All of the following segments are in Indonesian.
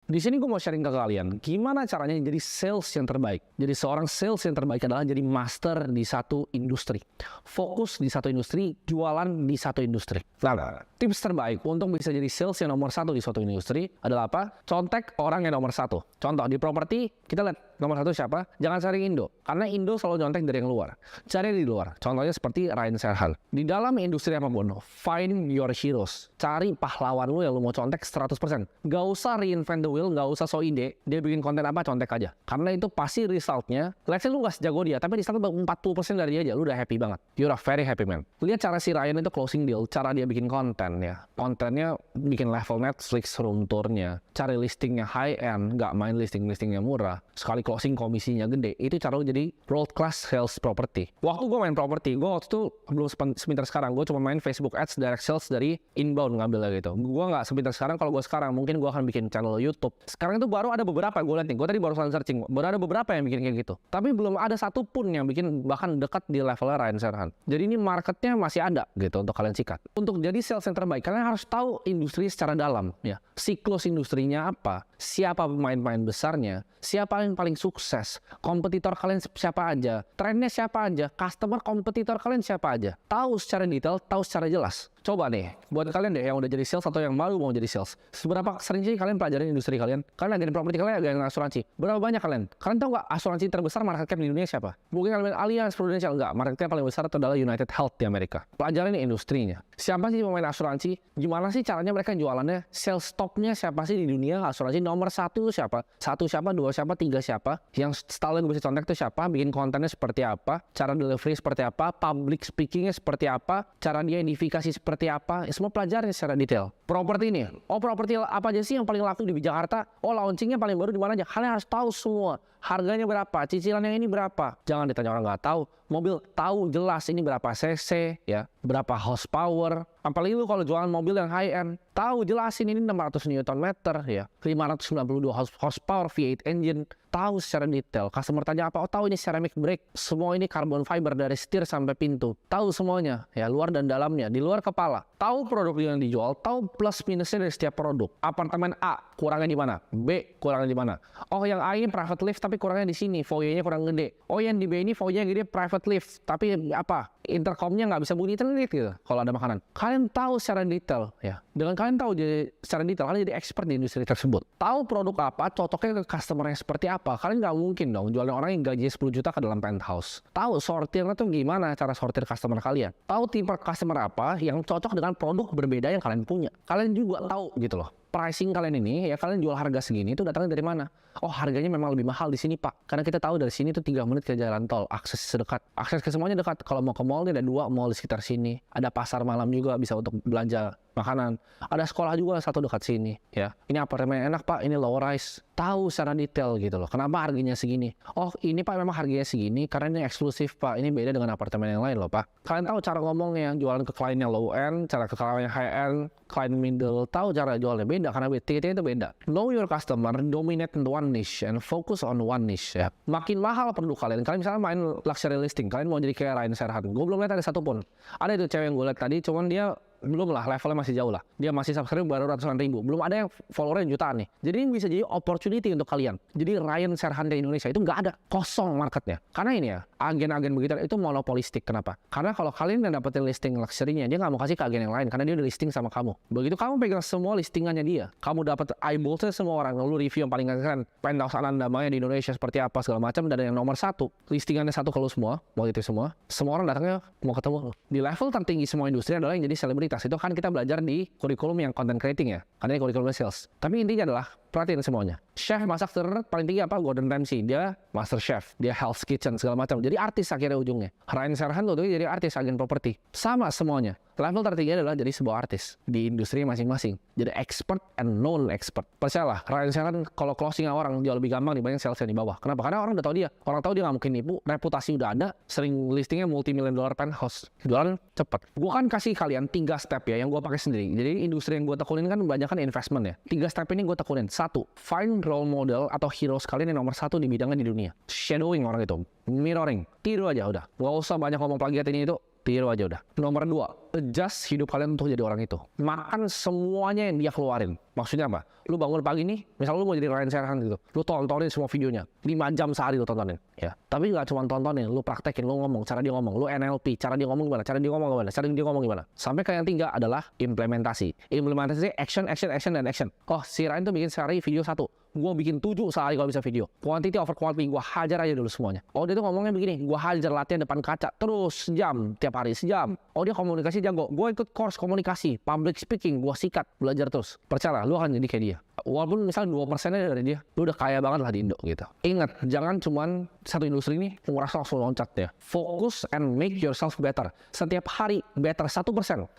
Di sini gue mau sharing ke kalian, gimana caranya jadi sales yang terbaik. Jadi seorang sales yang terbaik adalah jadi master di satu industri. Fokus di satu industri, jualan di satu industri. Nah, tips terbaik untuk bisa jadi sales yang nomor satu di suatu industri adalah apa? Contek orang yang nomor satu. Contoh, di properti, kita lihat nomor satu siapa? Jangan cari Indo. Karena Indo selalu nyontek dari yang luar. Cari di luar. Contohnya seperti Ryan Serhant. Di dalam industri apapun, find your heroes. Cari pahlawan lu yang lu mau contek 100%. Gak usah reinvent the wheel, gak usah so ide. Dia bikin konten apa, contek aja. Karena itu pasti resultnya, let's say lu gak sejago dia, tapi result 40% dari dia aja, lu udah happy banget. You're a very happy man. Lihat cara si Ryan itu closing deal, cara dia bikin konten ya. Kontennya bikin level Netflix room tournya. Cari listingnya high end, gak main listingnya murah. Sekali closing komisinya gede. Itu cara lu jadi world class sales property. Waktu gue main property, gue waktu itu belum sepintar sekarang. Gue cuma main Facebook Ads, direct sales dari inbound ngambilnya gitu. Gue gak sepintar sekarang. Kalau gue sekarang mungkin gue akan bikin channel YouTube. Sekarang itu baru ada beberapa gue lihat nih. Gue tadi baru searching. Baru ada beberapa yang bikin kayak gitu. Tapi belum ada satupun yang bikin bahkan dekat di levelnya Ryan Serhant. Jadi ini marketnya masih ada gitu untuk kalian sikat. Untuk jadi sales yang terbaik, kalian harus tahu industri secara dalam ya. Siklus industrinya apa? Siapa pemain-pemain besarnya? Siapa yang paling sukses? Kompetitor kalian siapa aja? Trennya siapa aja? Customer kompetitor kalian siapa aja? Tahu secara detail, tahu secara jelas. Coba nih, buat kalian deh yang udah jadi sales atau yang baru mau jadi sales. Seberapa sering sih kalian pelajarin industri kalian? Kalian agen properti, kalian agen asuransi. Berapa banyak kalian? Kalian tahu nggak asuransi terbesar market cap di dunia siapa? Mungkin kalian Allianz, Prudential, enggak. Market cap paling besar itu adalah United Health di Amerika. Pelajarin industrinya. Siapa sih pemain asuransi? Gimana sih caranya mereka jualannya? Sales topnya siapa sih di dunia asuransi? Nomor satu siapa? Satu siapa? Dua siapa? Tiga siapa? Yang style yang bisa contek itu siapa? Bikin kontennya seperti apa? Cara delivery seperti apa? Public speakingnya seperti apa? Cara dia identifikasi seperti apa? Semua pelajarin secara detail. Properti ini, properti apa aja sih yang paling laku di Jakarta? Launchingnya paling baru di mana aja? Kalian harus tahu semua. Harganya berapa? Cicilan yang ini berapa? Jangan ditanya orang nggak tahu. Mobil tahu jelas ini berapa cc, ya, berapa horsepower. Apalagi lu kalau jualan mobil yang high end, tahu jelasin ini 600 Nm ya, 592 horsepower V8 engine. Tahu secara detail. Customer tanya apa? Tahu ini ceramic brake. Semua ini carbon fiber dari setir sampai pintu. Tahu semuanya, ya, luar dan dalamnya, di luar kepala. Tahu produk yang dijual, tahu plus minusnya dari setiap produk. Apartemen A kurangnya di mana? B kurangnya di mana? Oh, yang A ini private lift tapi kurangnya di sini, foyernya kurang gede. Oh, yang di B ini foyernya gede private lift, tapi apa? Intercomnya nggak bisa bunyi internet gitu kalau ada makanan. Kalian tahu secara detail ya. Dengan kalian tahu jadi secara detail, kalian jadi expert di industri tersebut. Tahu produk apa, cocoknya ke customer yang seperti apa. Kalian nggak mungkin dong jualin orang yang gajinya 10 juta ke dalam penthouse. Tahu sortirnya tuh gimana cara sortir customer kalian. Tahu tipe customer apa yang cocok dengan produk berbeda yang kalian punya. Kalian juga tahu gitu loh. Pricing kalian ini ya, kalian jual harga segini itu datangnya dari mana? Oh, harganya memang lebih mahal di sini, Pak. Karena kita tahu dari sini tuh 3 menit ke jalan tol, akses sedekat. Akses ke semuanya dekat. Kalau mau ke mall nih ada 2 mall di sekitar sini. Ada pasar malam juga bisa untuk belanja makanan. Ada sekolah juga satu dekat sini, ya. Ini apartemen enak, Pak. Ini low rise. Tahu secara detail gitu loh. Kenapa harganya segini? Oh, ini Pak memang harganya segini karena ini eksklusif, Pak. Ini beda dengan apartemen yang lain loh, Pak. Kalian tahu cara ngomongnya, jualan ke klien yang low end, cara ke klien yang high end, klien middle, tahu cara jualnya beda karena titiknya itu beda. Know your customer, dominate in one niche and focus on one niche ya. Makin mahal produk kalian. Kalian misalnya main luxury listing, kalian mau jadi kayak Ryan Serhant. Gue belum lihat ada satupun. Ada itu cewek yang gue lihat tadi, cuman dia belum lah, levelnya masih jauh lah. Dia masih subscribe baru ratusan ribu. Belum ada yang followernya jutaan nih. Jadi ini bisa jadi opportunity untuk kalian. Jadi Ryan Serhant di Indonesia itu nggak ada. Kosong marketnya. Karena ini ya, agen-agen begitu itu monopolistik. Kenapa? Karena kalau kalian yang dapetin listing luxury-nya, dia nggak mau kasih ke agen yang lain. Karena dia udah listing sama kamu. Begitu kamu pegang semua listingannya dia, kamu dapat eyeballs-nya semua orang. Lalu review yang paling keren, penthouse Ananda Maya di Indonesia seperti apa, segala macam. Dan yang nomor satu, listingannya satu kalau semua, mau itu semua orang datangnya mau ketemu. Di level tertinggi semua industri adalah yang jadi selebriti. Itu kan kita belajar di kurikulum yang content creating ya, karena ini kurikulum sales. Tapi intinya adalah perhatiin semuanya. Chef masak paling tinggi apa? Gordon Ramsay. Dia master chef, dia Hell's Kitchen segala macam. Jadi artis akhirnya ujungnya. Ryan Serhant tuh jadi artis agen properti. Sama semuanya. Level tertinggi adalah jadi sebuah artis di industri masing-masing. Jadi expert and non expert. Percayalah, Ryan Serhant kalau closing orang jauh lebih gampang dibanding sales yang di bawah. Kenapa? Karena orang udah tahu dia. Orang tahu dia nggak mungkin nipu. Reputasi udah ada. Sering listingnya multi-million dollar penthouse. Jualan cepet. Gue kan kasih kalian 3 step ya yang gue pakai sendiri. Jadi industri yang gue tekunin kan banyak kan investment ya. 3 step ini gue tekunin. 1. Find role model atau hero kalian yang nomor 1 di bidangnya di dunia. Shadowing orang itu. Mirroring. Tiru aja udah. Gak usah banyak ngomong plagiat ini itu. Tiru aja udah. Nomor 2. adjust hidup kalian untuk jadi orang itu. Makan semuanya yang dia keluarin. Maksudnya apa? Lu bangun pagi nih, misal lu mau jadi Ryan Serhant gitu, lu tontonin semua videonya, 5 jam sehari lu tontonin, ya. Tapi nggak cuma tontonin, lu praktekin, lu ngomong, cara dia ngomong, lu NLP, cara dia ngomong gimana, cara dia ngomong gimana, cara dia ngomong gimana. Sampai ke yang 3 adalah implementasi. Implementasi action, dan action. Oh, si Ryan tuh bikin sehari video 1. Gue bikin 7 sehari kalau bisa video. Quantity over quality, gue hajar aja dulu semuanya. Oh, dia tuh ngomongnya begini, gue hajar latihan depan kaca terus sejam, tiap hari sejam. Oh, dia komunikasi jago, gue ikut course komunikasi, public speaking, gue sikat, belajar terus. Percaya, lu akan jadi kayak dia. Walaupun misalnya 2% dari dia, lu udah kaya banget lah di Indo gitu. Ingat, jangan cuman satu industri ini nguras langsung loncat ya. Fokus and make yourself better. Setiap hari better 1%.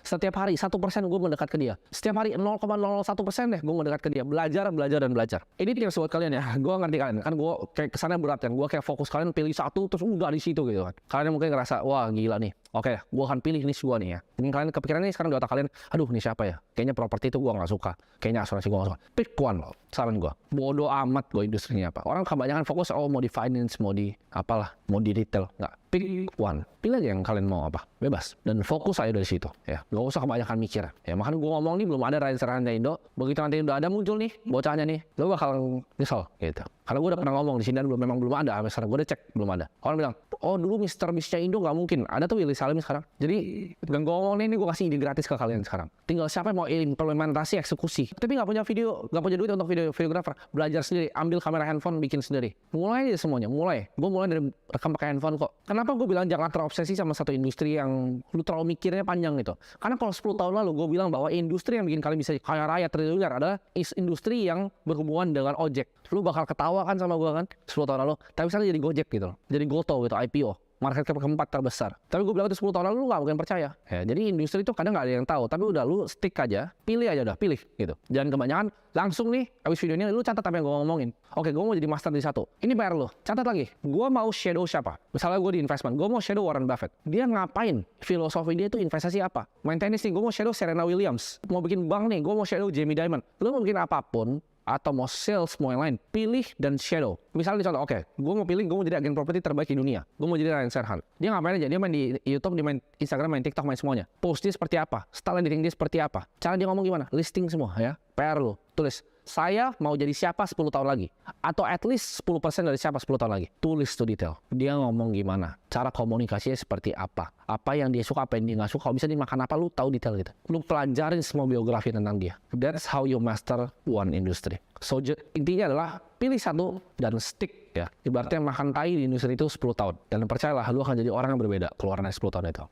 Setiap hari 1% gue mendekat ke dia. Setiap hari 0,001% deh gue mendekat ke dia. Belajar, dan belajar. Ini tips buat kalian ya. Gue ngerti kalian. Kan gue kayak kesannya berat kan. Gue kayak fokus kalian pilih satu terus udah di situ gitu kan. Kalian mungkin ngerasa, wah gila nih. Oke, gue akan pilih niche gue nih ya. Mungkin kalian kepikiran nih sekarang di otak kalian, aduh nih siapa ya? Kayaknya properti itu gue nggak suka. Kayaknya asuransi gue nggak suka. Pick one, saran gue. Bodoh amat gue industrinya apa. Orang kebanyakan fokus, oh mau di finance, mau di apalah, mau di retail. Nggak. Pick one. Pilih aja yang kalian mau apa. Bebas. Dan fokus aja dari situ. Ya, gak usah kebanyakan mikir. Ya, makanya gue ngomong nih belum ada Ryan Serhant Indo. Begitu nanti udah ada muncul nih, bocahnya nih, lo bakal nyesel gitu. Karena gue udah pernah ngomong di sini dan memang belum ada. Sampai sekarang gue udah cek belum ada. Orang bilang, oh dulu Mr. Beast-nya Indo nggak mungkin. Ada tuh Willy Salim sekarang. Jadi dengan gue ngomong ini gue kasih ide gratis ke kalian sekarang. Tinggal siapa yang mau implementasi, eksekusi. Tapi nggak punya video, nggak punya duit untuk videografer. Belajar sendiri, ambil kamera handphone, bikin sendiri. Mulai aja semuanya, mulai. Gue mulai dari rekam pakai handphone kok. Kenapa gue bilang jangan terobsesi sama satu industri yang lu terlalu mikirnya panjang gitu. Karena kalau 10 tahun lalu gue bilang bahwa industri yang bikin kalian bisa kaya raya triliuner adalah industri yang berhubungan dengan ojek. Lu bakal ketawa kan sama gue kan 10 tahun lalu. Tapi sekarang jadi Gojek gitu. Jadi Goto gitu, IPO. Market cap keempat terbesar. Tapi gue bilang itu 10 tahun lalu lu gak mungkin percaya. Ya, jadi industri itu kadang gak ada yang tahu. Tapi udah lu stick aja, pilih aja udah, pilih gitu. Jangan kebanyakan, langsung nih abis video ini lu catat apa yang gue ngomongin. Oke, gue mau jadi master di satu. Ini PR lu, catat lagi. Gue mau shadow siapa? Misalnya gue di investment, gue mau shadow Warren Buffett. Dia ngapain? Filosofi dia itu investasi apa? Main tenis nih, gue mau shadow Serena Williams. Mau bikin bank nih, gue mau shadow Jamie Dimon. Lu mau bikin apapun, atau mau sales, mau yang lain, pilih dan shadow. Misalnya contoh, oke, gue mau pilih, gue mau jadi agen properti terbaik di dunia. Gue mau jadi Ryan Serhant. Dia ngapain aja? Dia main di YouTube, dia main Instagram, main TikTok, main semuanya. Post dia seperti apa? Style editing dia seperti apa? Cara dia ngomong gimana? Listing semua ya. PR lo, tulis. Saya mau jadi siapa 10 tahun lagi. Atau at least 10% dari siapa 10 tahun lagi. Tulis tuh detail. Dia ngomong gimana. Cara komunikasinya seperti apa. Apa yang dia suka, apa yang dia nggak suka. Kalau bisa dimakan apa, lu tahu detail gitu. Lu pelajarin semua biografi tentang dia. That's how you master one industry. So, intinya adalah pilih satu dan stick ya. Ibaratnya makan tai di industri itu 10 tahun. Dan percayalah, lu akan jadi orang yang berbeda keluar dari 10 tahun itu.